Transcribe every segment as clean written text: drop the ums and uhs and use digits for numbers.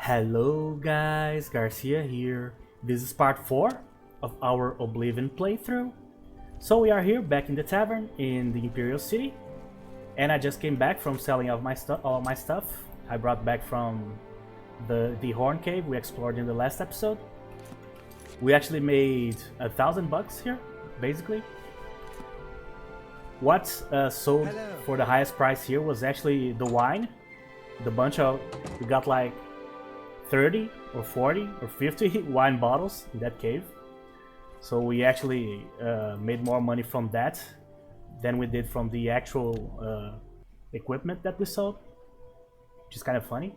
Hello guys, Garcia here. This is part 4 of our Oblivion playthrough. So we are here back in the tavern in the Imperial City. And I just came back from selling all my stuff. I brought back from the Horn Cave we explored in the last episode. We actually made $1,000 here, basically. What sold for the highest price here was actually the wine. We got like 30 or 40 or 50 wine bottles in that cave. So we actually made more money from that than we did from the actual equipment that we sold, which is kind of funny.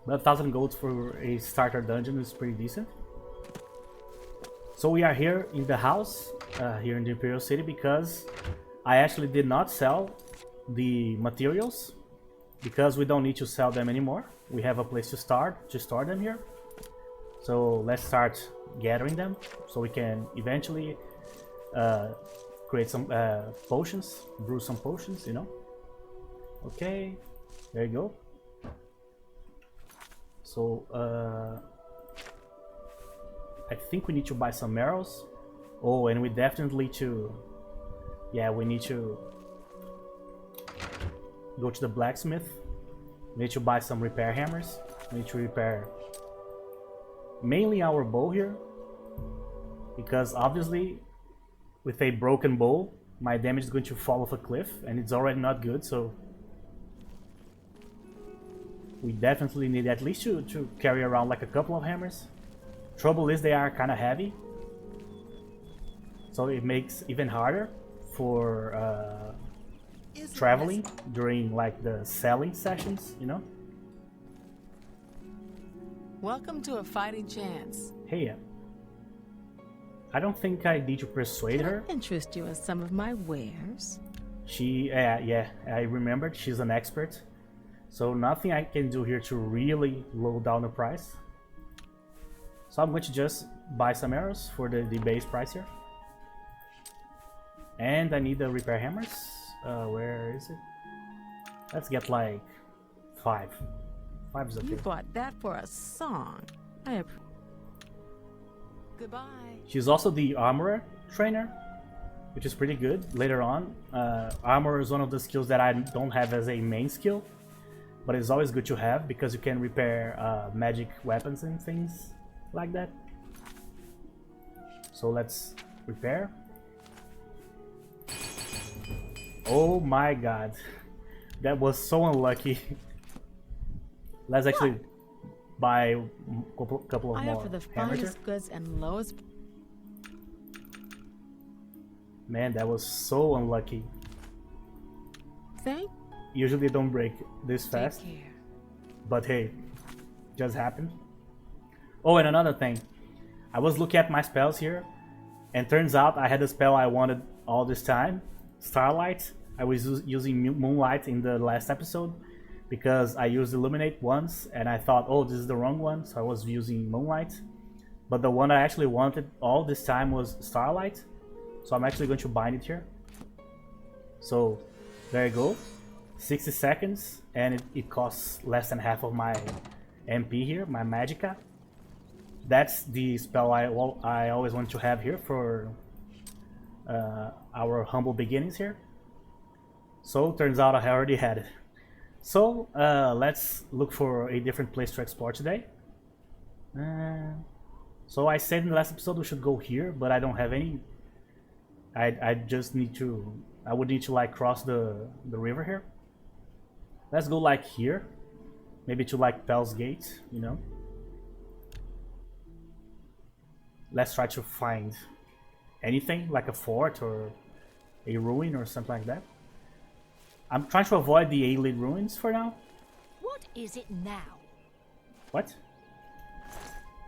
But 1,000 gold for a starter dungeon is pretty decent. So we are here in the house, here in the Imperial City, because I actually did not sell the materials, because we don't need to sell them anymore. We have a place to store them here. So let's start gathering them, so we can eventually create some potions, brew some potions, you know. Okay, there you go. So I think we need to buy some arrows. Oh, and we definitely we need to go to the blacksmith. We need to buy some repair hammers. We need to repair mainly our bow here, because obviously with a broken bow my damage is going to fall off a cliff, and it's already not good. So we definitely need at least to carry around like a couple of hammers. Trouble is they are kind of heavy, so it makes even harder for traveling during like the selling sessions, you know. Welcome to a fighting chance. Hey, I don't think I need to persuade her. Interest you in some of my wares? Yeah, I remembered she's an expert, so nothing I can do here to really low down the price. So I'm going to just buy some arrows for the base price here. And I need the repair hammers. Where is it? Let's get like 5. 5 is okay. You bought that for a song. Goodbye. She's also the armorer trainer, which is pretty good later on. Armor is one of the skills that I don't have as a main skill, but it's always good to have because you can repair magic weapons and things like that. So let's repair. Oh my god, that was so unlucky. Let's actually buy a couple of I more offer the hammers here. finest goods and lowest. Man, that was so unlucky. Thank. Usually they don't break this Take fast, care. but hey, just happened. Oh, and another thing, I was looking at my spells here, and turns out I had the spell I wanted all this time, Starlight. I was using Moonlight in the last episode because I used Illuminate once and I thought, oh, this is the wrong one, so I was using Moonlight. But the one I actually wanted all this time was Starlight, so I'm actually going to bind it here. So there you go, 60 seconds, and it costs less than half of my MP here, my Magicka. That's the spell I always want to have here for our humble beginnings here. So turns out I already had it. So let's look for a different place to explore today. So I said in the last episode we should go here, but I don't have any. I just need to. I would need to like cross the river here. Let's go like here, maybe to like Pell's Gate, you know. Let's try to find anything like a fort or a ruin or something like that. I'm trying to avoid the Aelid ruins for now. What is it now? What?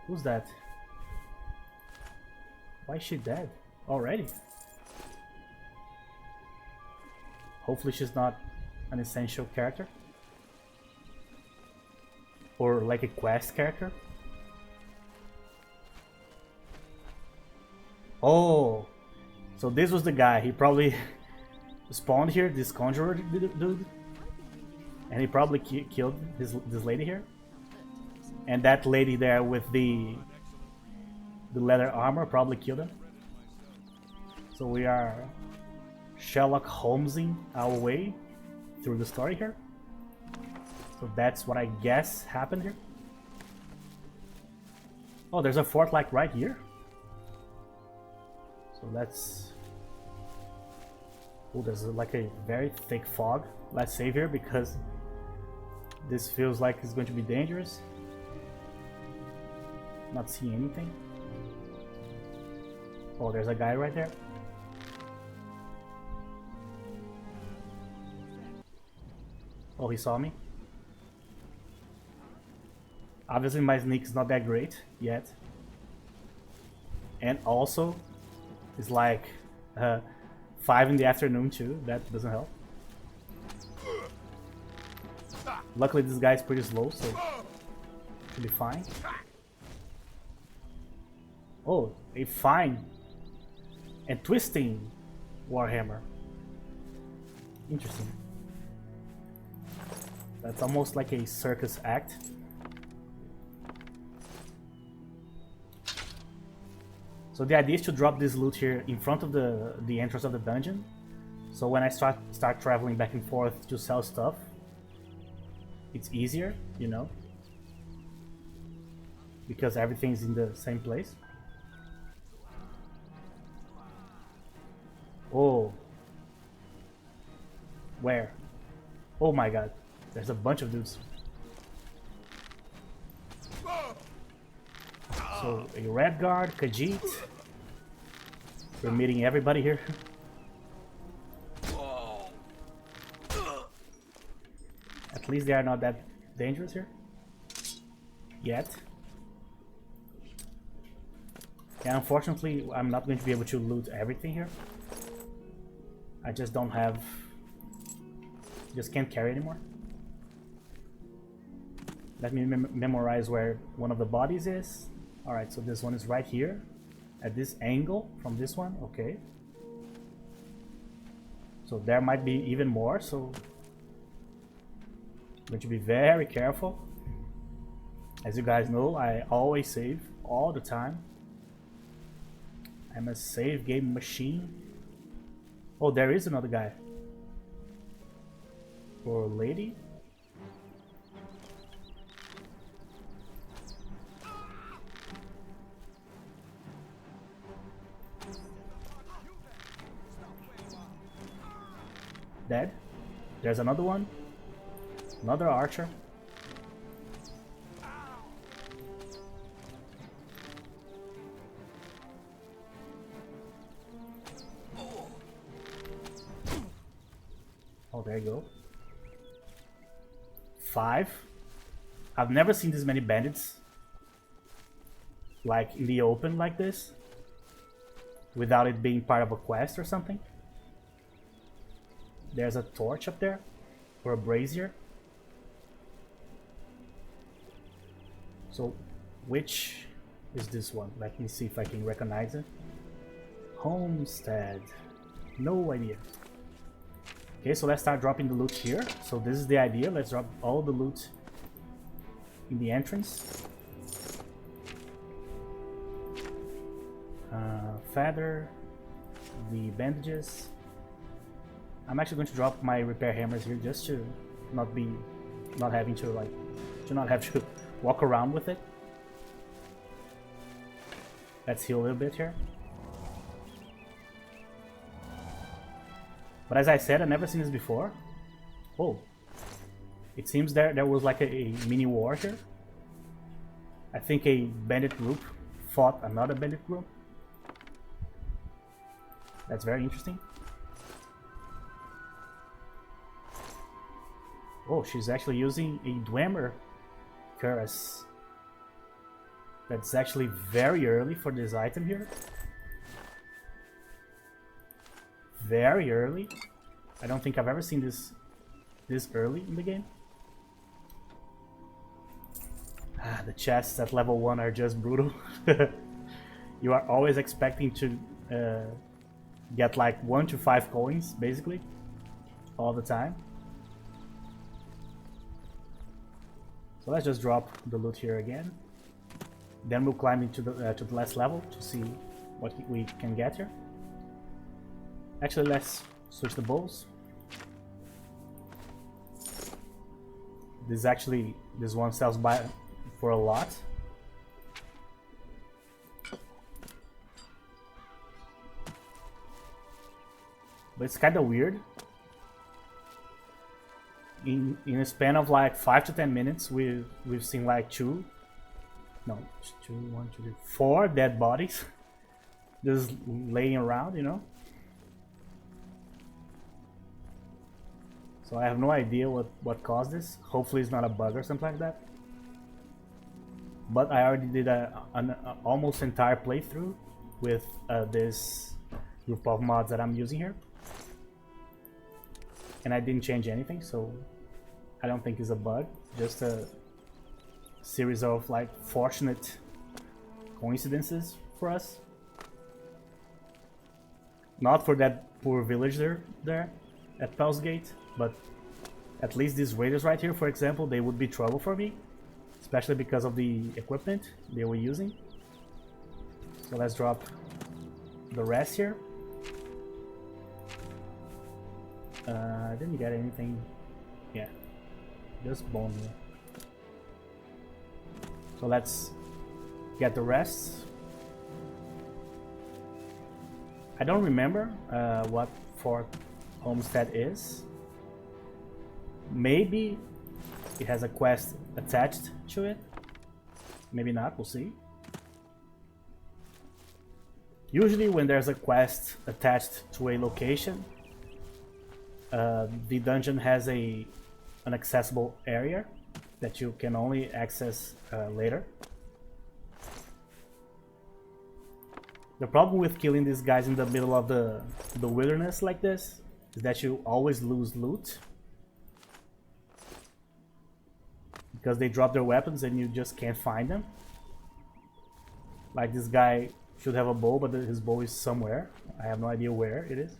Who's that? Why is she dead already? Hopefully she's not an essential character. Or like a quest character. Oh, so this was the guy. He probably spawned here, this conjurer dude, and he probably killed this lady here. And that lady there with the leather armor probably killed him. So we are Sherlock Holmesing our way through the story here. So that's what I guess happened here. Oh, there's a fort like right here. So that's... Oh, there's like a very thick fog. Let's save here because this feels like it's going to be dangerous. Not seeing anything. Oh, there's a guy right there. Oh, he saw me. Obviously my sneak is not that great yet. And also, it's like 5 in the afternoon too. That doesn't help. Luckily this guy is pretty slow, so should be fine. Oh, a fine and twisting Warhammer. Interesting. That's almost like a circus act. So the idea is to drop this loot here in front of the entrance of the dungeon. So when I start traveling back and forth to sell stuff, it's easier, you know, because everything's in the same place. Oh. Where? Oh my god. There's a bunch of dudes. So, a red guard, Khajiit. We're meeting everybody here. At least they are not that dangerous here. Yet. Yeah, unfortunately, I'm not going to be able to loot everything here. I just don't have... Just can't carry anymore. Let me memorize where one of the bodies is. Alright, so this one is right here. At this angle from this one. Okay. So there might be even more, so... I'm going to be very careful. As you guys know, I always save all the time. I'm a save game machine. Oh, there is another guy. Or lady. Dead. There's another one. Another archer. Oh, there you go. 5. I've never seen this many bandits like in the open like this without it being part of a quest or something. There's a torch up there or a brazier. So which is this one? Let me see if I can recognize it. Homestead. No idea. Okay, so let's start dropping the loot here. So this is the idea. Let's drop all the loot in the entrance. Feather, the bandages. I'm actually going to drop my repair hammers here just to not have to walk around with it. Let's heal a little bit here. But as I said, I've never seen this before. Oh, it seems there was like a mini war here. I think a bandit group fought another bandit group. That's very interesting. Oh, she's actually using a Dwemer Cuirass. That's actually very early for this item here. Very early. I don't think I've ever seen this early in the game. Ah, the chests at level 1 are just brutal. You are always expecting to get like 1 to 5 coins, basically, all the time. So let's just drop the loot here again. Then we'll climb into to the last level to see what we can get here. Actually, let's switch the bows. This one sells by for a lot. But it's kind of weird. In a span of like 5 to 10 minutes, we've seen like 4 dead bodies just laying around, you know. So I have no idea what caused this. Hopefully it's not a bug or something like that. But I already did an almost entire playthrough with this group of mods that I'm using here. And I didn't change anything, so I don't think it's a bug. Just a series of like fortunate coincidences for us. Not for that poor villager there at Pel's Gate, but at least these raiders right here, for example, they would be trouble for me, especially because of the equipment they were using. So let's drop the rest here. I didn't get anything. Yeah, just bone here. So let's get the rest. I don't remember what Fort Homestead is. Maybe it has a quest attached to it. Maybe not, we'll see. Usually when there's a quest attached to a location, the dungeon has an accessible area that you can only access later. The problem with killing these guys in the middle of the wilderness like this is that you always lose loot. Because they drop their weapons and you just can't find them. Like this guy should have a bow, but his bow is somewhere. I have no idea where it is.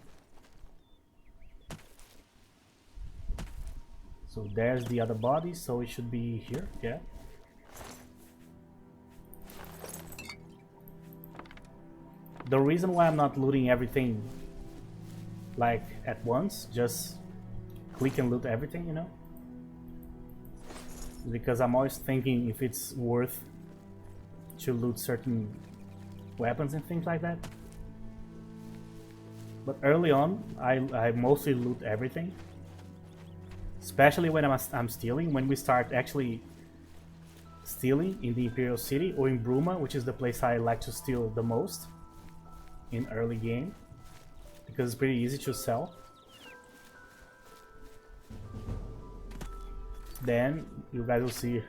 So there's the other body, so it should be here, yeah. The reason why I'm not looting everything like at once, just click and loot everything, you know, is because I'm always thinking if it's worth to loot certain weapons and things like that. But early on, I mostly loot everything. Especially when I'm stealing, when we start actually stealing in the Imperial City or in Bruma, which is the place I like to steal the most in early game, because it's pretty easy to sell. Then you guys will see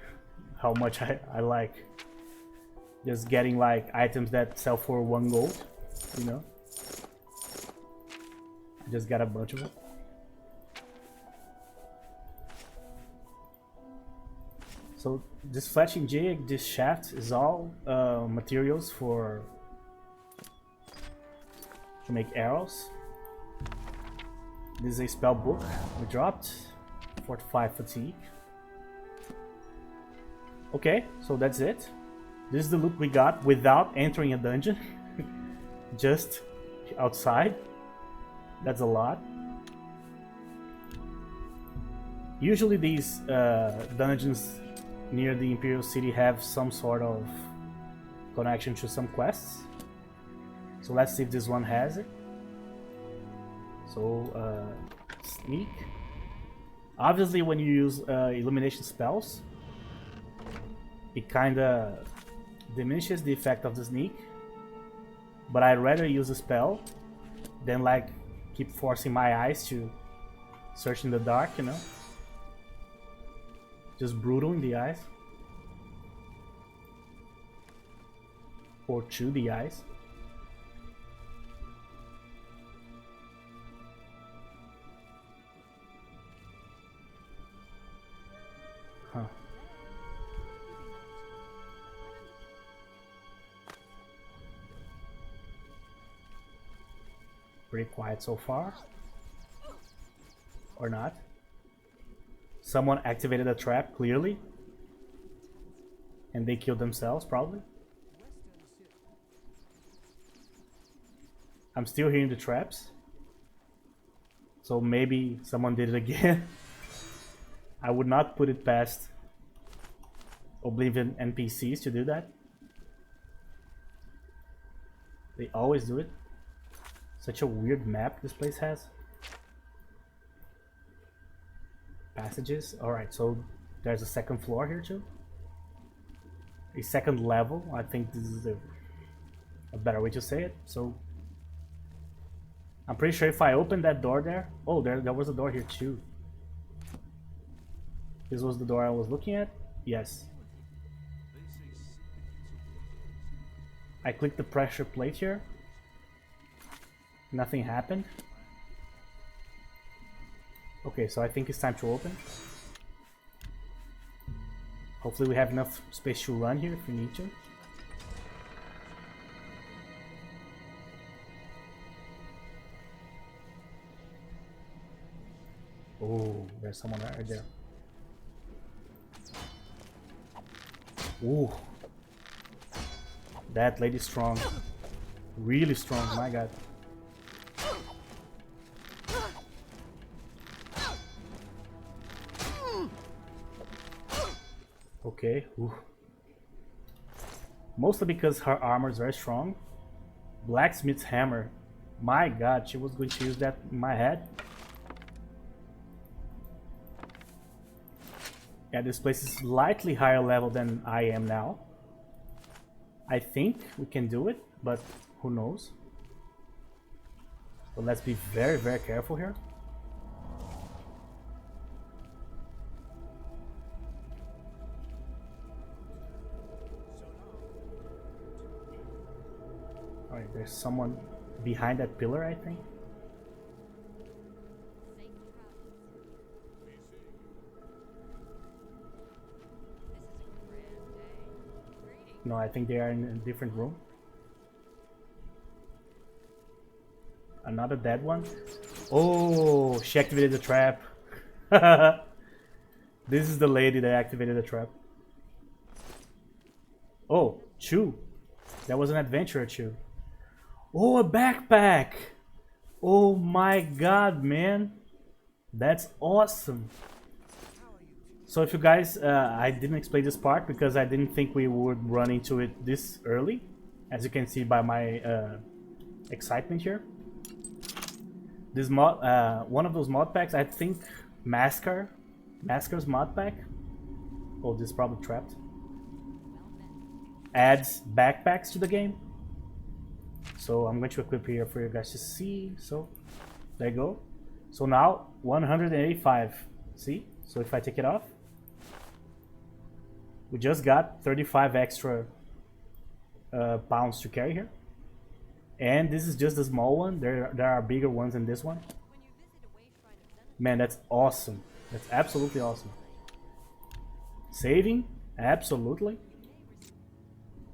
how much I like just getting like items that sell for 1 gold, you know. I just got a bunch of them. So this fletching jig, this shaft is all materials to make arrows. This is a spell book we dropped, 45 fatigue. Okay, so that's it. This is the loot we got without entering a dungeon, just outside. That's a lot. Usually these dungeons near the Imperial City have some sort of connection to some quests. So let's see if this one has it. So sneak. Obviously when you use illumination spells, it kinda diminishes the effect of the sneak. But I'd rather use a spell than like keep forcing my eyes to search in the dark, you know. Just brutal in the eyes. Or to the eyes. Huh. Pretty quiet so far. Or not. Someone activated a trap, clearly. and they killed themselves probably. I'm still hearing the traps, so maybe someone did it again. I would not put it past Oblivion NPCs to do that. They always do it. Such a weird map this place has. Passages. Alright, so there's a second floor here too. A second level. I think this is a better way to say it. So I'm pretty sure if I open that door there... Oh, there was a door here too. This was the door I was looking at? Yes. I clicked the pressure plate here. Nothing happened. Okay, so I think it's time to open. Hopefully we have enough space to run here if we need to. Oh, there's someone right there. Ooh. That lady's strong. Really strong, my god. Okay. Ooh. Mostly because her armor is very strong. Blacksmith's hammer. My god, she was going to use that in my head. Yeah, this place is slightly higher level than I am now. I think we can do it, but who knows? So let's be very, very careful here. Alright, there's someone behind that pillar, I think. No, I think they are in a different room. Another dead one. Oh, she activated the trap. This is the lady that activated the trap. Oh, Chew. That was an adventurer, Chew. Oh, a backpack. Oh my god, man. That's awesome. So if you guys, I didn't explain this part because I didn't think we would run into it this early. As you can see by my excitement here. This mod, one of those mod packs, I think Masker's mod pack. Oh, this is probably trapped. Adds backpacks to the game. So I'm going to equip here for you guys to see. So there you go. So now 185. See? So if I take it off, we just got 35 extra pounds to carry here. And this is just a small one. There are bigger ones than this one. Man, that's awesome. That's absolutely awesome. Saving? Absolutely.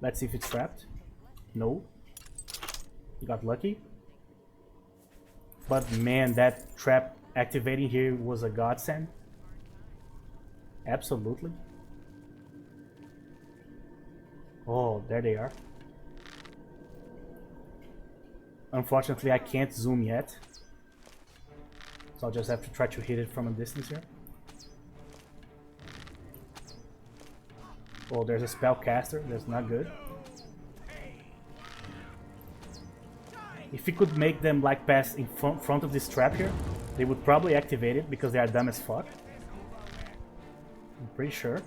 Let's see if it's trapped. No. You got lucky. But man, that trap activating here was a godsend. Absolutely. Oh, there they are. Unfortunately, I can't zoom yet. So I'll just have to try to hit it from a distance here. Oh, there's a spellcaster. That's not good. If we could make them like pass in front of this trap here, they would probably activate it because they are dumb as fuck. I'm pretty sure.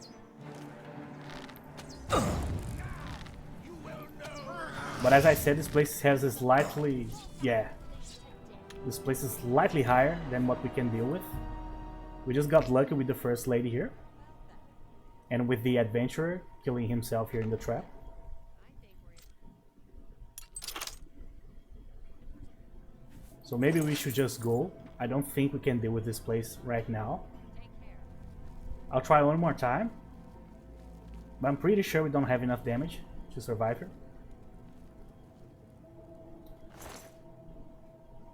But as I said, this place has a slightly... yeah. This place is slightly higher than what we can deal with. We just got lucky with the first lady here. And with the adventurer killing himself here in the trap. So maybe we should just go. I don't think we can deal with this place right now. I'll try one more time. But I'm pretty sure we don't have enough damage to survive here.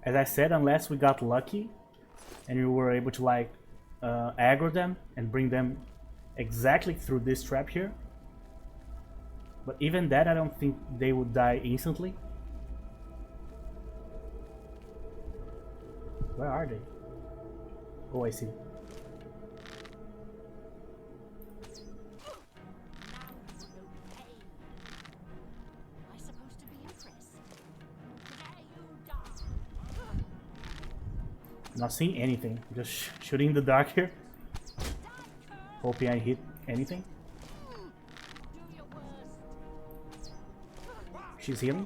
As I said, unless we got lucky and we were able to like aggro them and bring them exactly through this trap here, But even that, I don't think they would die instantly. Where are they? Oh, I see. Not seeing anything. Just shooting in the dark here. Hoping I hit anything. She's healing.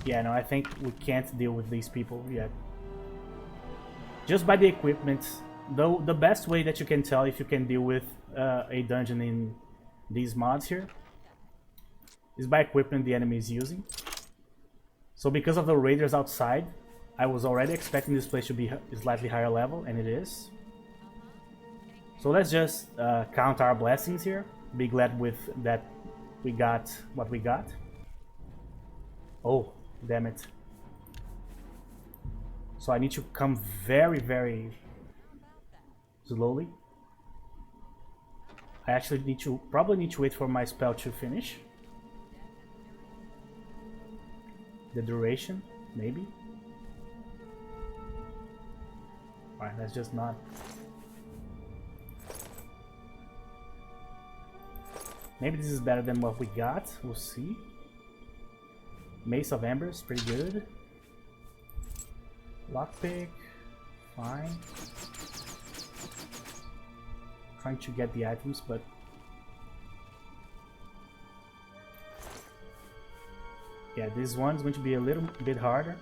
Yeah, no, I think we can't deal with these people yet. Just by the equipment. Though the best way that you can tell if you can deal with a dungeon in these mods here is by equipment the enemy is using. So because of the raiders outside, I was already expecting this place to be slightly higher level, and it is. So let's just count our blessings here. Be glad with that we got what we got. Oh, damn it. So I need to come very, very slowly. I actually probably need to wait for my spell to finish. The duration, maybe. Alright, let's just not. Maybe this is better than what we got. We'll see. Mace of Embers, pretty good. Lockpick, fine. Trying to get the items, but yeah, this one's going to be a little bit harder.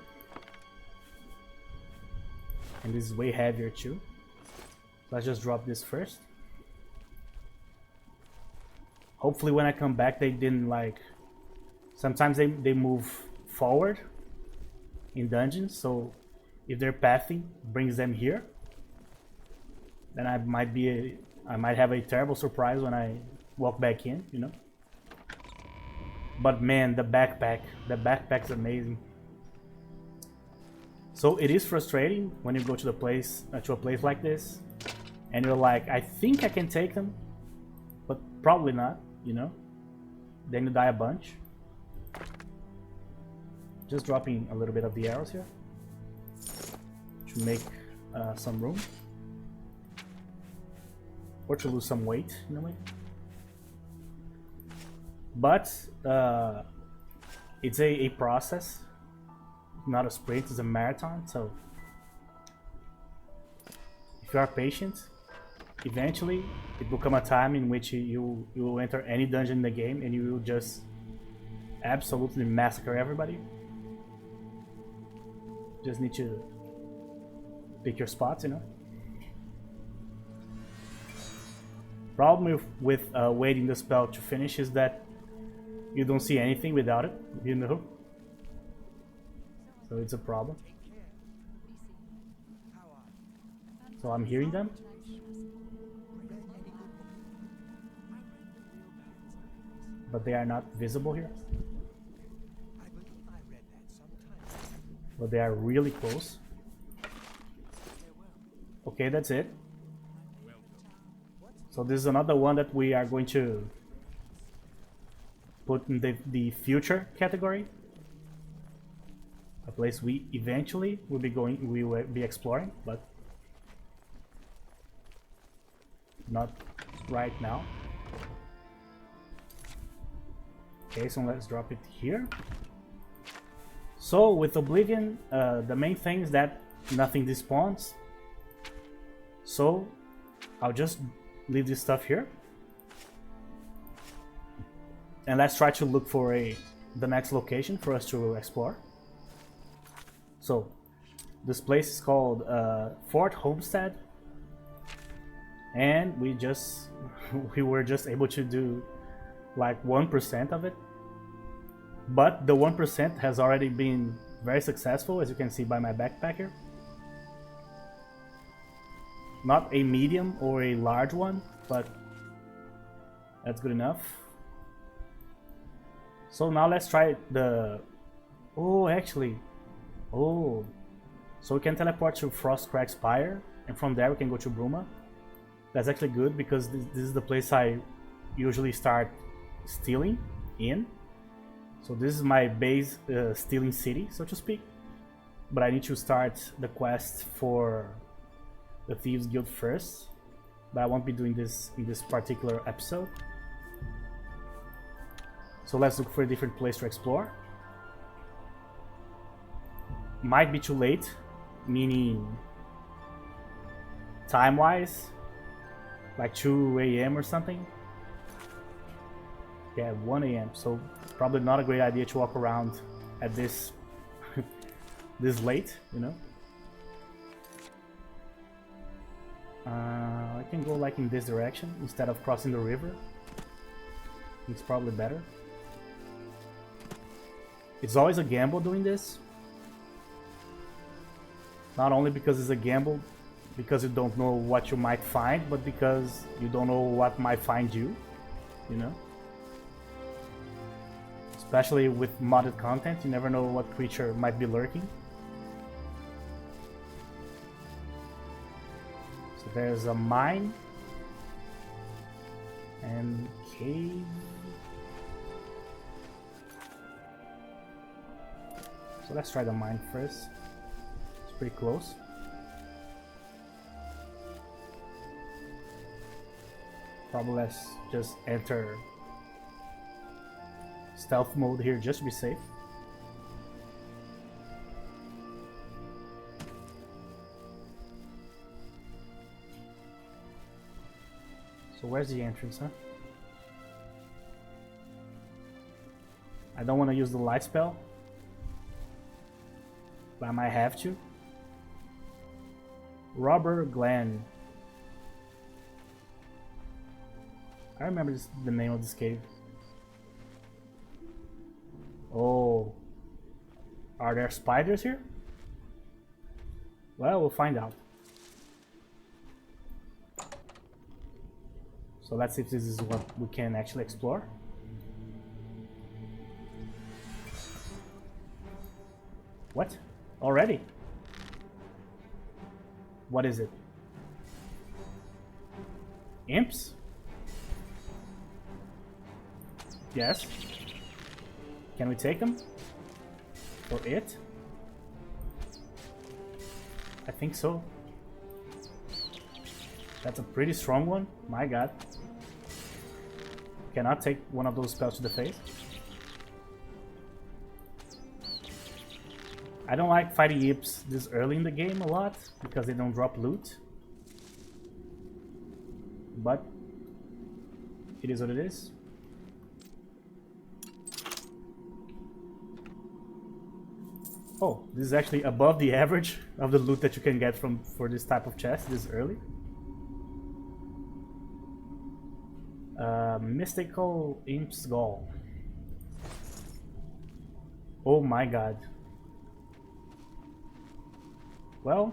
And this is way heavier too. Let's just drop this first. Hopefully when I come back they didn't like... Sometimes they move forward in dungeons, so if their pathing brings them here, then I might have a terrible surprise when I walk back in, you know? But man, the backpack's amazing. So it is frustrating when you go to a place like this, and you're like, I think I can take them, but probably not, you know? Then you die a bunch. Just dropping a little bit of the arrows here to make some room, or to lose some weight in a way. But it's a process, not a sprint, it's a marathon. So if you are patient, eventually it will come a time in which you will enter any dungeon in the game and you will just absolutely massacre everybody. Just need to pick your spots, you know. Problem with waiting the spell to finish is that you don't see anything without it, you know. So it's a problem. So I'm hearing them. But they are not visible here. But they are really close. Okay, that's it. So this is another one that we are going to put in the future category. A place we eventually will be exploring, but not right now. Okay, so let's drop it here. So with Oblivion, the main thing is that nothing despawns. So I'll just leave this stuff here. And let's try to look for the next location for us to explore. So this place is called Fort Homestead. And we were just able to do like 1% of it. But the 1% has already been very successful, as you can see by my backpack here. Not a medium or a large one, but that's good enough. So now let's try the... Oh, actually. Oh. So we can teleport to Frostcrack Spire and from there we can go to Bruma. That's actually good because this is the place I usually start stealing in. So this is my base stealing city, so to speak. But I need to start the quest for the Thieves Guild first. But I won't be doing this in this particular episode. So let's look for a different place to explore. Might be too late, meaning time-wise, like 2 AM or something. Yeah, 1 AM, so probably not a great idea to walk around at this this late, you know. I can go like in this direction instead of crossing the river. It's probably better. It's always a gamble doing this. Not only because it's a gamble, because you don't know what you might find, but because you don't know what might find you, you know? Especially with modded content, you never know what creature might be lurking. So there's a mine and cave. So let's try the mine first. It's pretty close. Probably let's just enter stealth mode here just to be safe. So where's the entrance, huh? I don't want to use the light spell, but I might have to. Robber Glen. I remember the name of this cave. Oh. Are there spiders here? Well, we'll find out. So let's see if this is what we can actually explore. What? Already? What is it? Imps? Yes. Can we take them? For it? I think so. That's a pretty strong one. My god. Cannot take one of those spells to the face. I don't like fighting imps this early in the game a lot because they don't drop loot. But it is what it is. Oh, this is actually above the average of the loot that you can get for this type of chest this early. Mystical Imp's Gall. Oh my god. Well,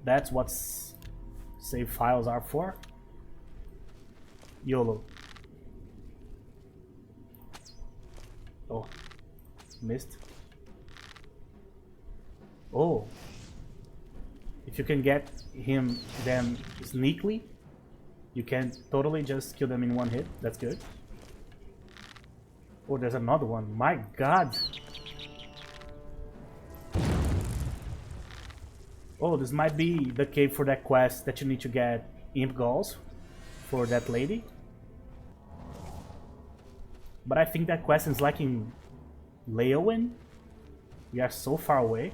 that's what save files are for. YOLO. Oh, missed. Oh, if you can get them sneakily, you can totally just kill them in one hit. That's good. Oh, there's another one. My god. Oh, this might be the cave for that quest that you need to get imp galls for that lady. But I think that quest is like in Leowen. We are so far away.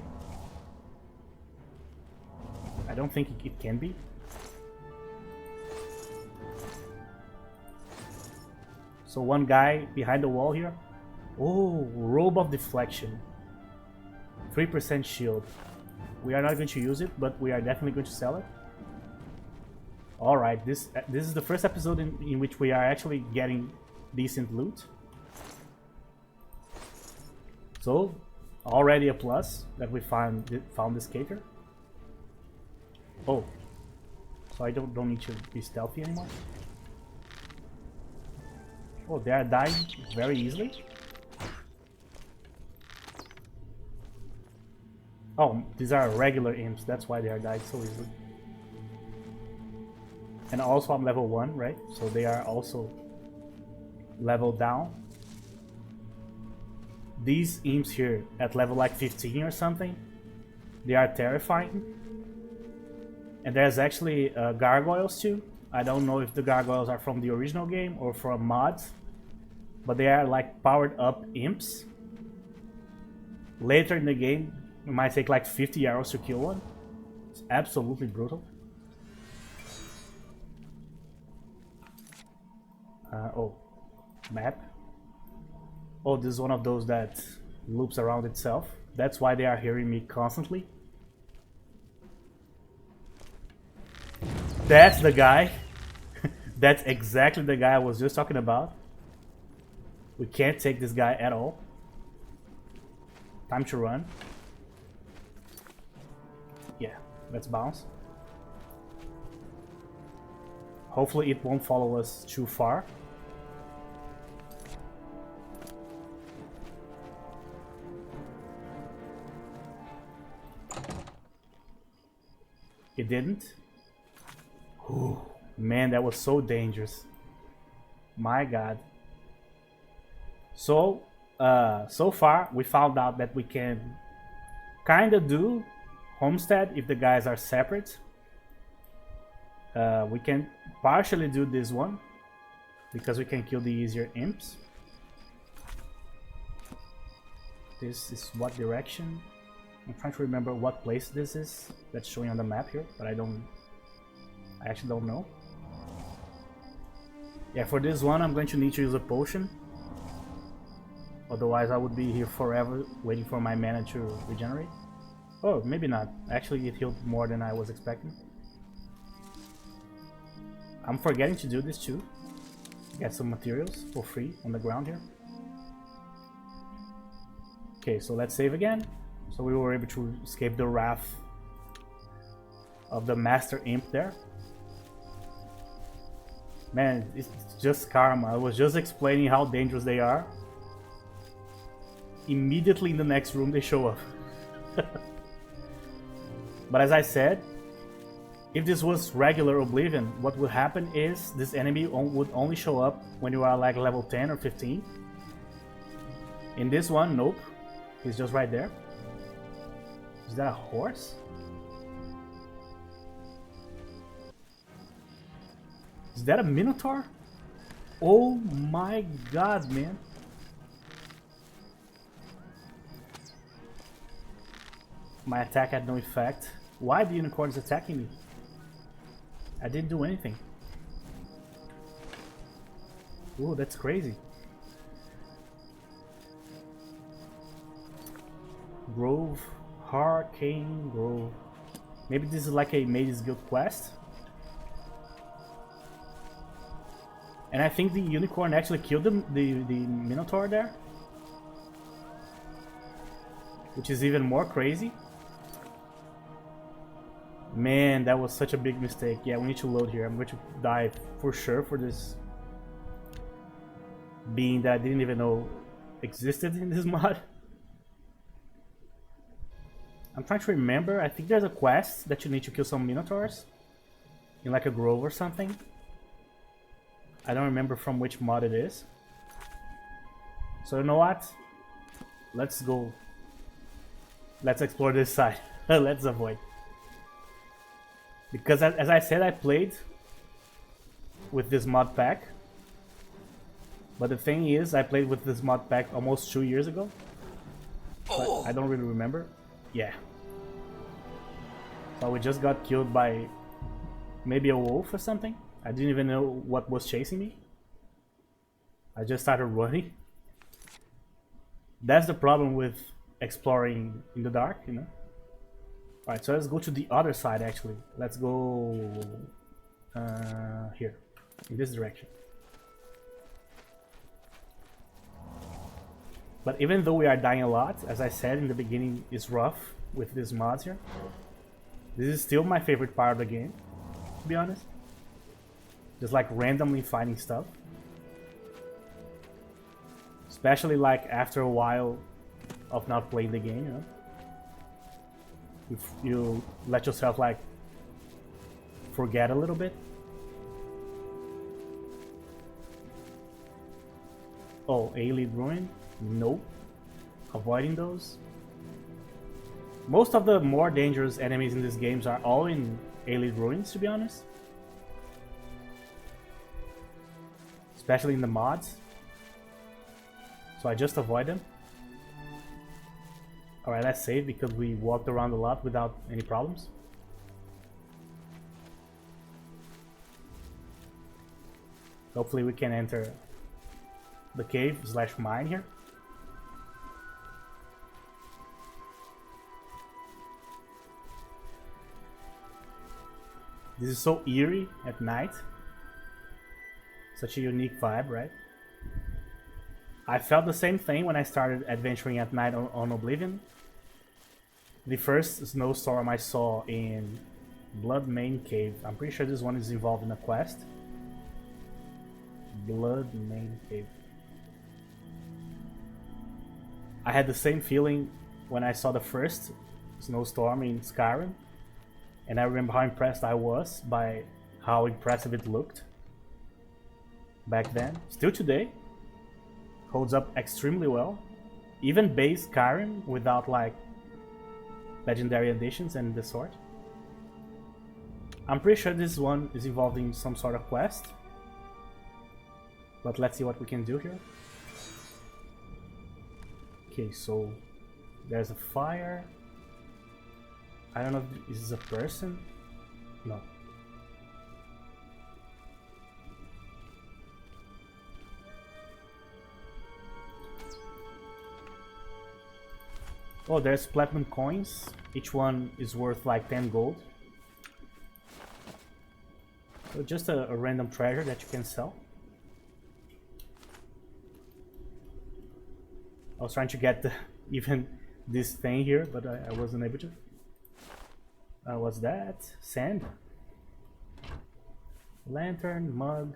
I don't think it can be. So one guy behind the wall here. Oh, Robe of Deflection. 3% shield. We are not going to use it, but we are definitely going to sell it. Alright, this is the first episode in which we are actually getting decent loot. So, already a plus that we found this cater. Oh, so I don't need to be stealthy anymore. Oh, they are dying very easily. Oh, these are regular imps, that's why they are died so easily. And also I'm level 1, right? So they are also leveled down. These imps here at level like 15 or something, they are terrifying. And there's actually gargoyles too. I don't know if the gargoyles are from the original game or from mods, but they are like powered up imps. Later in the game, it might take like 50 arrows to kill one. It's absolutely brutal. Oh, map. Oh, this is one of those that loops around itself. That's why they are hearing me constantly. That's the guy. That's exactly the guy I was just talking about. We can't take this guy at all. Time to run. Yeah, let's bounce. Hopefully it won't follow us too far. It didn't. Ooh, man, that was so dangerous. My god. So, so far we found out that we can kind of do homestead if the guys are separate. We can partially do this one because we can kill the easier imps. This is what direction? I'm trying to remember what place this is that's showing on the map here, but I actually don't know. Yeah, for this one I'm going to need to use a potion. Otherwise I would be here forever waiting for my mana to regenerate. Oh, maybe not. Actually it healed more than I was expecting. I'm forgetting to do this too. Get some materials for free on the ground here. Okay, so let's save again. So we were able to escape the wrath of the master imp there. Man, it's just karma. I was just explaining how dangerous they are. Immediately in the next room they show up. But as I said, if this was regular Oblivion, what would happen is this enemy would only show up when you are like level 10 or 15. In this one, nope. He's just right there. Is that a horse? Is that a minotaur? Oh my god, man. My attack had no effect. Why the unicorn is attacking me? I didn't do anything. Ooh, that's crazy. Grove, Arcane Grove. Maybe this is like a Mage's Guild quest. And I think the unicorn actually killed the Minotaur there. Which is even more crazy. Man, that was such a big mistake. Yeah, we need to load here. I'm going to die for sure for this being that I didn't even know existed in this mod. I'm trying to remember. I think there's a quest that you need to kill some Minotaurs in like a grove or something. I don't remember from which mod it is. So you know what? Let's go. Let's explore this side. Let's avoid. Because as I said, I played with this mod pack. But the thing is, I played with this mod pack almost 2 years ago. But I don't really remember. Yeah. So we just got killed by maybe a wolf or something. I didn't even know what was chasing me. I just started running. That's the problem with exploring in the dark, you know. Alright, so let's go to the other side actually. Let's go here, in this direction. But even though we are dying a lot, as I said in the beginning, it's rough with these mods here. This is still my favorite part of the game, to be honest. Just like randomly finding stuff. Especially like after a while of not playing the game, you know. You let yourself like forget a little bit. Oh, Aelid Ruin? Nope. Avoiding those. Most of the more dangerous enemies in these games are all in Aelid Ruins, to be honest. Especially in the mods. So I just avoid them. Alright, let's save because we walked around a lot without any problems. Hopefully we can enter the cave / mine here. This is so eerie at night. Such a unique vibe, right? I felt the same thing when I started adventuring at night on Oblivion. The first snowstorm I saw in Blood Main Cave. I'm pretty sure this one is involved in a quest. Blood Main Cave. I had the same feeling when I saw the first snowstorm in Skyrim. And I remember how impressed I was by how impressive it looked back then. Still today. Holds up extremely well. Even base Skyrim without like legendary additions and the sort. I'm pretty sure this one is involved in some sort of quest. But let's see what we can do here. Okay, so there's a fire. I don't know if this is a person. No. Oh, there's platinum coins. Each one is worth like 10 gold. So just a random treasure that you can sell. I was trying to get even this thing here, but I wasn't able to. What's that? Sand? Lantern, mug,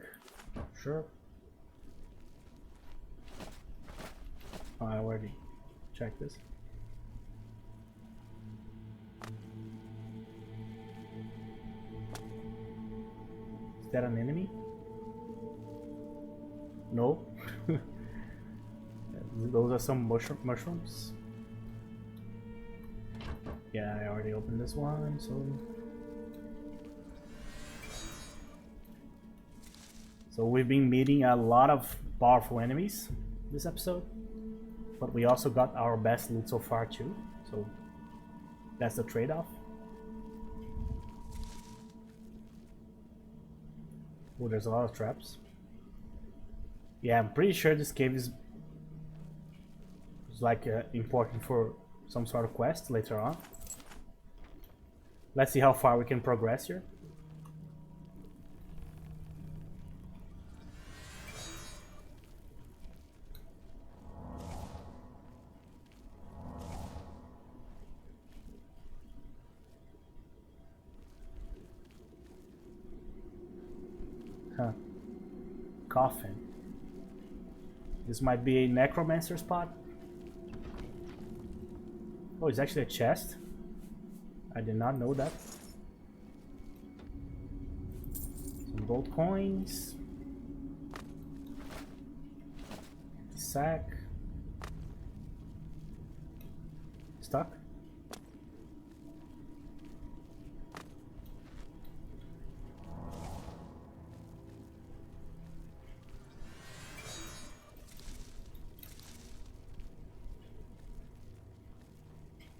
sure. Oh, I already checked this. Is that an enemy? No. Those are some mushrooms. Yeah, I already opened this one, so we've been meeting a lot of powerful enemies this episode, but we also got our best loot so far too, so that's the trade-off. Oh, there's a lot of traps. Yeah, I'm pretty sure this cave is like important for some sort of quest later on. Let's see how far we can progress here. Huh. Coffin. This might be a necromancer spot. Oh, it's actually a chest. I did not know that. Some gold coins. Sack. Stuck.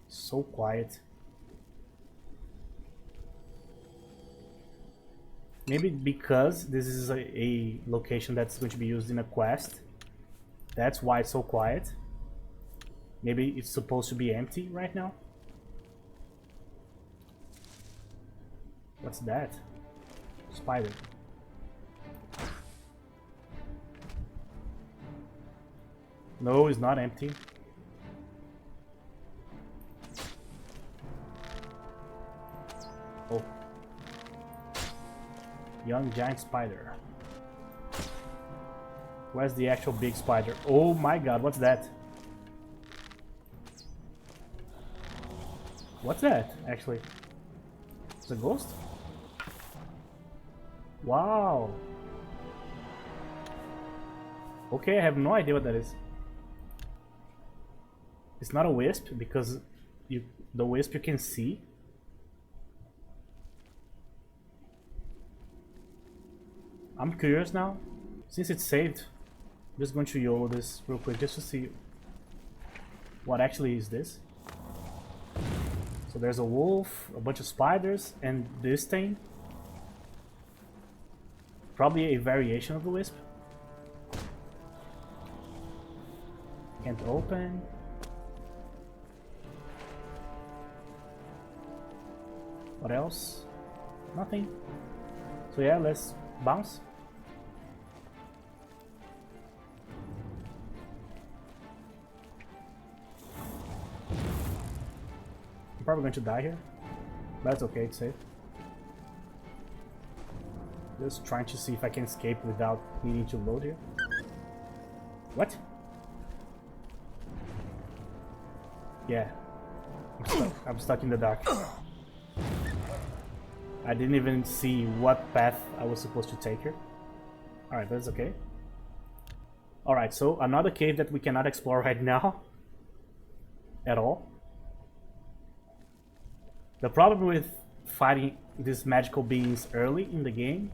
So quiet. Maybe because this is a location that's going to be used in a quest. That's why it's so quiet. Maybe it's supposed to be empty right now. What's that? Spider. No, it's not empty. Oh. Young giant spider. Where's the actual big spider? Oh my god, what's that? What's that, actually? It's a ghost? Wow. Okay, I have no idea what that is. It's not a wisp because the wisp you can see. I'm curious now. Since it's saved, I'm just going to YOLO this real quick just to see what actually is this. So there's a wolf, a bunch of spiders, and this thing. Probably a variation of the wisp. Can't open. What else? Nothing. So yeah, let's bounce. I'm probably going to die here. That's okay, it's safe. Just trying to see if I can escape without needing to load here. What? Yeah. I'm stuck in the dark. I didn't even see what path I was supposed to take here. Alright, that's okay. Alright, so another cave that we cannot explore right now. At all. The problem with fighting these magical beings early in the game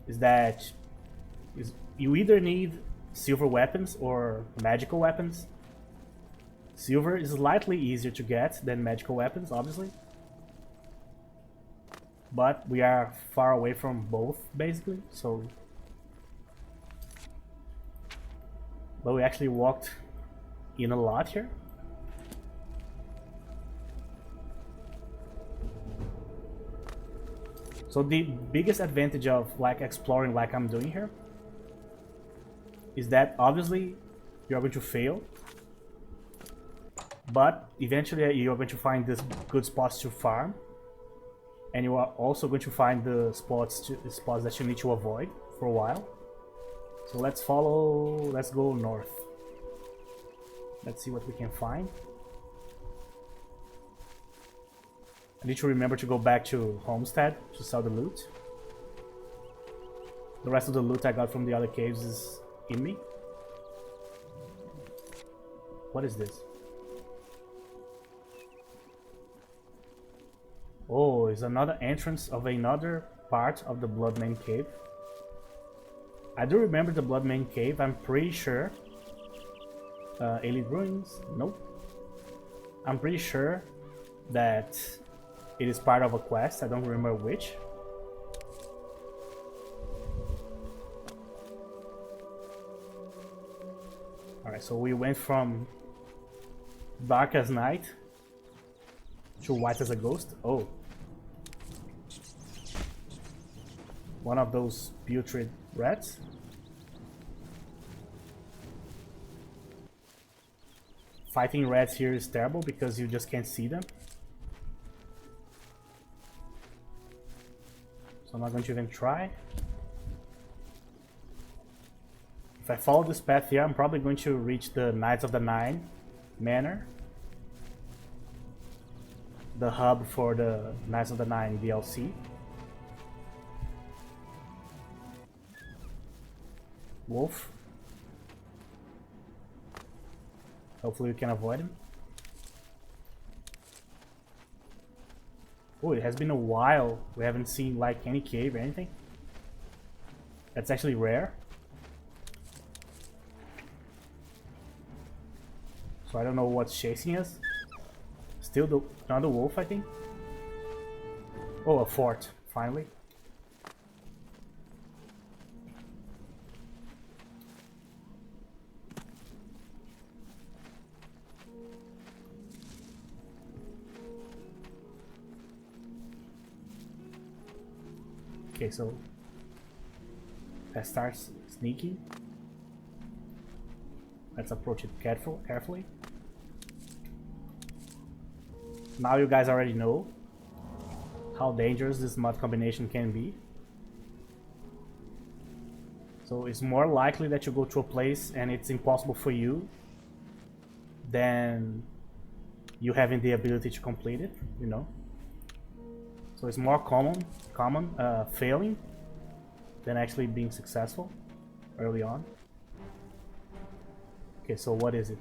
is that you either need silver weapons or magical weapons. Silver is slightly easier to get than magical weapons, obviously. But we are far away from both, basically, so... But we actually walked in a lot here. So the biggest advantage of like exploring like I'm doing here is that obviously you're going to fail, but eventually you're going to find this good spots to farm, and you are also going to find the spots that you need to avoid for a while. So let's go north. Let's see what we can find. I need to remember to go back to Homestead to sell the loot. The rest of the loot I got from the other caves is in me. What is this? Oh, it's another entrance of another part of the Bloodmane Cave. I do remember the Bloodmane Cave, I'm pretty sure. Elite Ruins? Nope. I'm pretty sure that it is part of a quest, I don't remember which. Alright, so we went from dark as night to white as a ghost. Oh. One of those putrid rats. Fighting rats here is terrible because you just can't see them. So I'm not going to even try. If I follow this path here, I'm probably going to reach the Knights of the Nine Manor. The hub for the Knights of the Nine DLC. Wolf. Hopefully we can avoid him. Oh, it has been a while. We haven't seen like any cave or anything. That's actually rare. So I don't know what's chasing us. Still another wolf, I think. Oh, a fort, finally. Okay, so that starts sneaking. Let's approach it carefully. Now you guys already know how dangerous this mud combination can be. So it's more likely that you go to a place and it's impossible for you than you having the ability to complete it, you know. So it's more common failing than actually being successful early on. Okay, so what is it?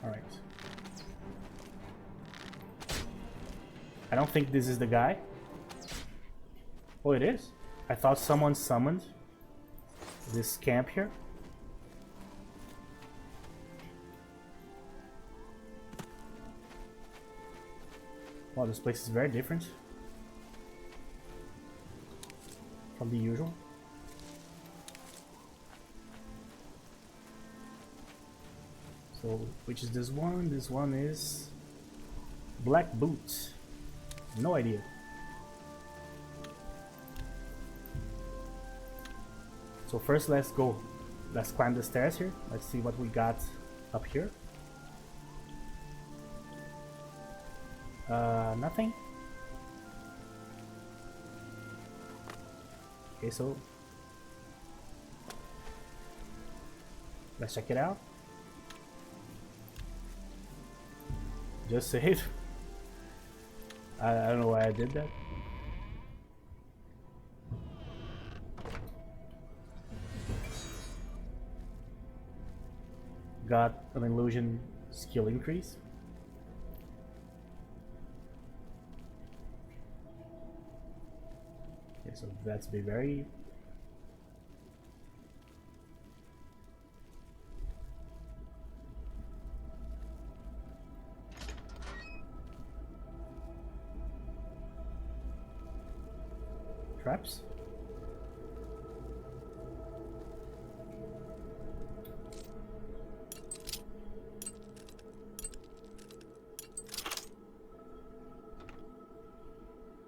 Alright. I don't think this is the guy. Oh, it is? I thought someone summoned this camp here. Wow, this place is very different from the usual. So, which is this one? This one is Black Boots. No idea. So first let's go. Let's climb the stairs here. Let's see what we got up here. Nothing. Okay, so let's check it out. Just save. I don't know why I did that. Got an illusion skill increase. Okay, so that's be very traps.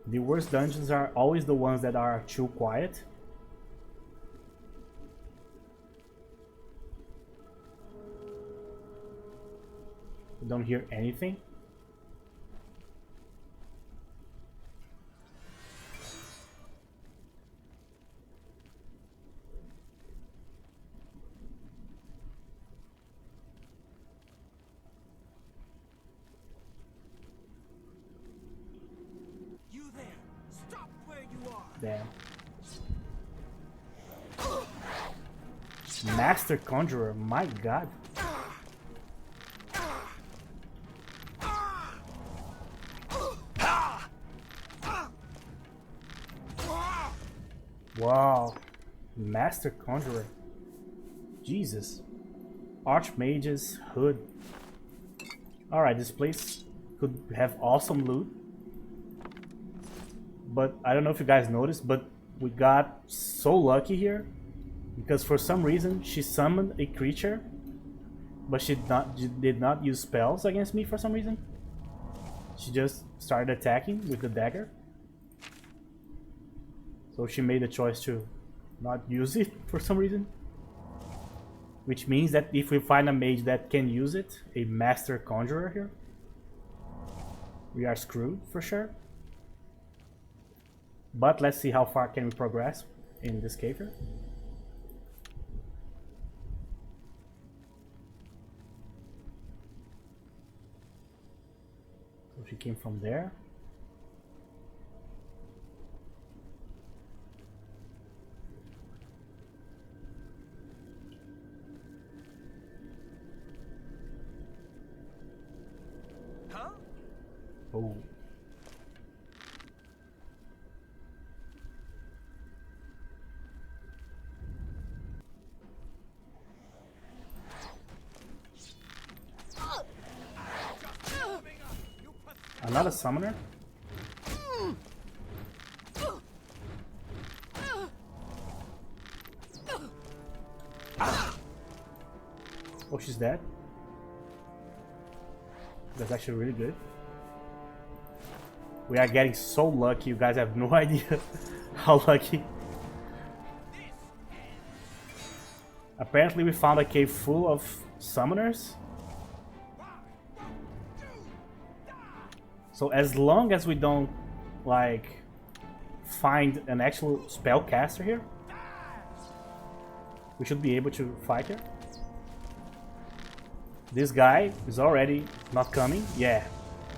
The worst dungeons are always the ones that are too quiet. You don't hear anything. Damn. Master Conjurer, my god. Wow. Master Conjurer. Jesus. Archmage's Hood. Alright, this place could have awesome loot. But I don't know if you guys noticed, but we got so lucky here because for some reason she summoned a creature, but she did not use spells against me for some reason. She just started attacking with the dagger. So she made the choice to not use it for some reason. Which means that if we find a mage that can use it, a master conjurer here, we are screwed for sure. But let's see how far can we progress in this cave here. So she came from there. Huh? Oh. Another summoner? Oh, she's dead? That's actually really good. We are getting so lucky, you guys have no idea how lucky. Apparently we found a cave full of summoners. So as long as we don't, like, find an actual spellcaster here, We should be able to fight here. This guy is already not coming. Yeah,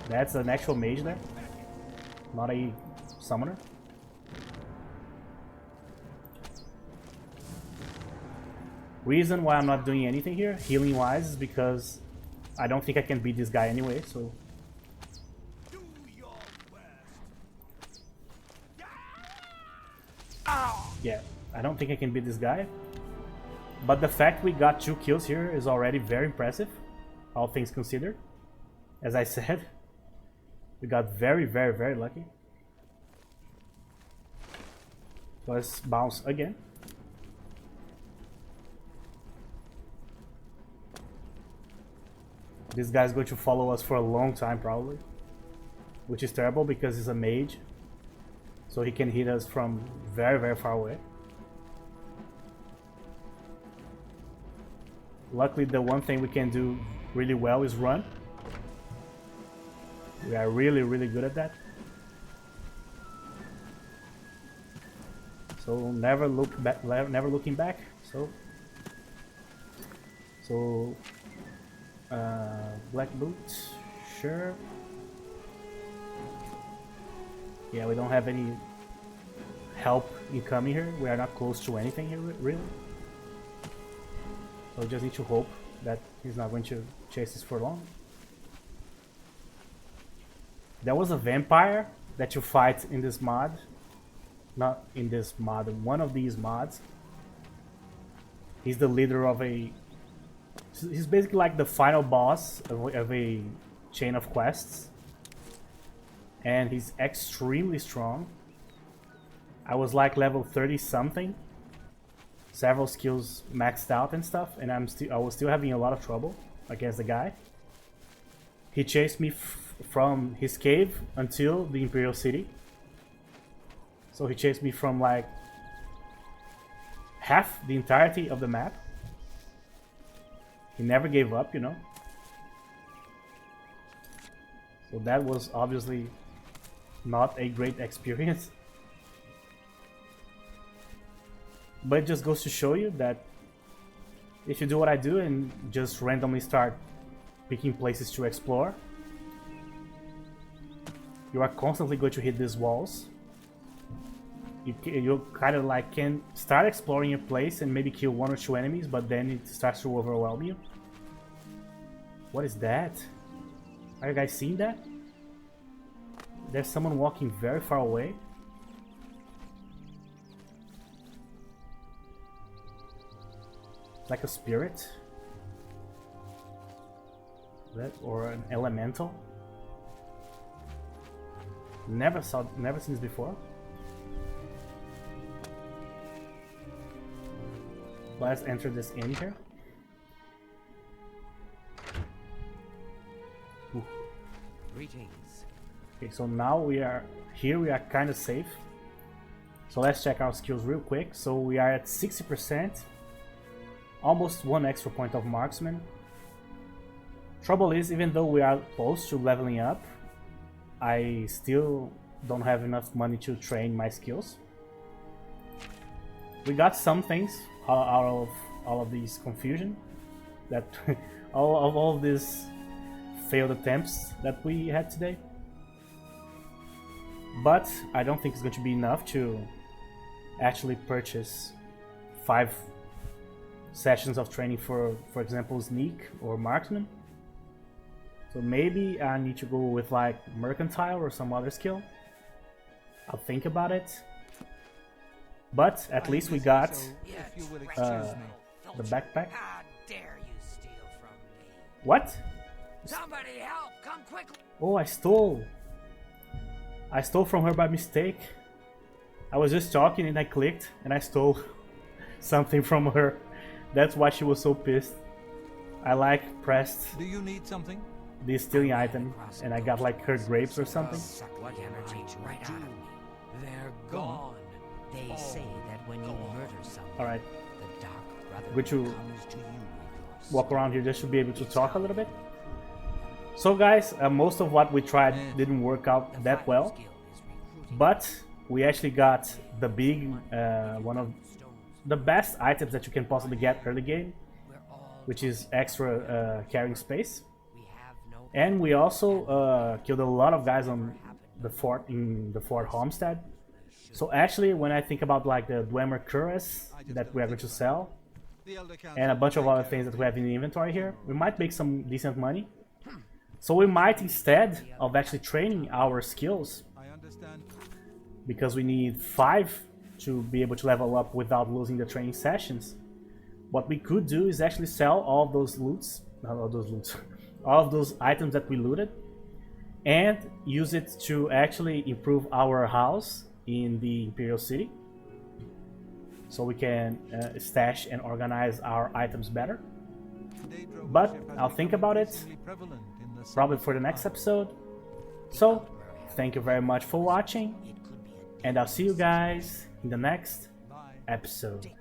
that's an actual mage there, not a summoner. Reason why I'm not doing anything here, healing wise, is because I don't think I can beat this guy anyway, so... Yeah, I don't think I can beat this guy. But the fact we got 2 kills here is already very impressive, all things considered. As I said, we got very, very, very lucky. So let's bounce again. This guy's going to follow us for a long time probably, which is terrible because he's a mage, so he can hit us from very, very far away. Luckily, the one thing we can do really well is run. We are really, really good at that. So never look back, never looking back. So black boots, sure. Yeah, we don't have any help incoming here. We are not close to anything here, really. So we just need to hope that he's not going to chase us for long. There was a vampire that you fight in this mod. Not in this mod, one of these mods. He's the leader of a... He's basically like the final boss of a chain of quests. And he's extremely strong. I was like level 30 something. Several skills maxed out and stuff, and I was still having a lot of trouble against the guy. He chased me from his cave until the Imperial City. So he chased me from like half the entirety of the map. He never gave up, you know. So that was obviously not a great experience. But it just goes to show you that if you do what I do and just randomly start picking places to explore, you are constantly going to hit these walls. You kind of like can start exploring a place and maybe kill 1 or 2 enemies, but then it starts to overwhelm you. What is that? Are you guys seeing that? There's someone walking very far away. Like a spirit, that or an elemental. Never seen this before. Let's enter this in here. Ooh. Greetings. Okay, so now we are here. We are kind of safe. So let's check our skills real quick. So we are at 60%. Almost 1 extra point of marksman. Trouble is, even though we are close to leveling up, I still don't have enough money to train my skills. We got some things out of all of these confusion, that all of these failed attempts that we had today. But I don't think it's going to be enough to actually purchase 5 sessions of training for example, sneak or marksman. So maybe I need to go with like mercantile or some other skill. I'll think about it. But at least we got the backpack. How dare you steal from me? What? Somebody help! Come quickly! Oh, I stole from her by mistake. I was just talking and I clicked and I stole something from her. That's why she was so pissed. I like pressed Do you need something? this stealing item and I got like her grapes or something. Suck what energy right out of me. They're gone. They say that when you murder someone, Alright, the dark brother Good to comes to you with your walk around here just to be able to talk a little bit. So guys, most of what we tried didn't work out that well, but we actually got the big one of the best items that you can possibly get early game, which is extra carrying space. And we also killed a lot of guys on the fort in the Fort Homestead. So actually, when I think about like the Dwemer Cuirass that we are going to sell, and a bunch of other things that we have in the inventory here, we might make some decent money. So we might, instead of actually training our skills, because we need 5 to be able to level up without losing the training sessions, what we could do is actually sell all of those loots, not all those loots, all of those items that we looted, and use it to actually improve our house in the Imperial City, so we can stash and organize our items better. But I'll think about it, probably for the next episode. So, thank you very much for watching, and I'll see you guys in the next episode.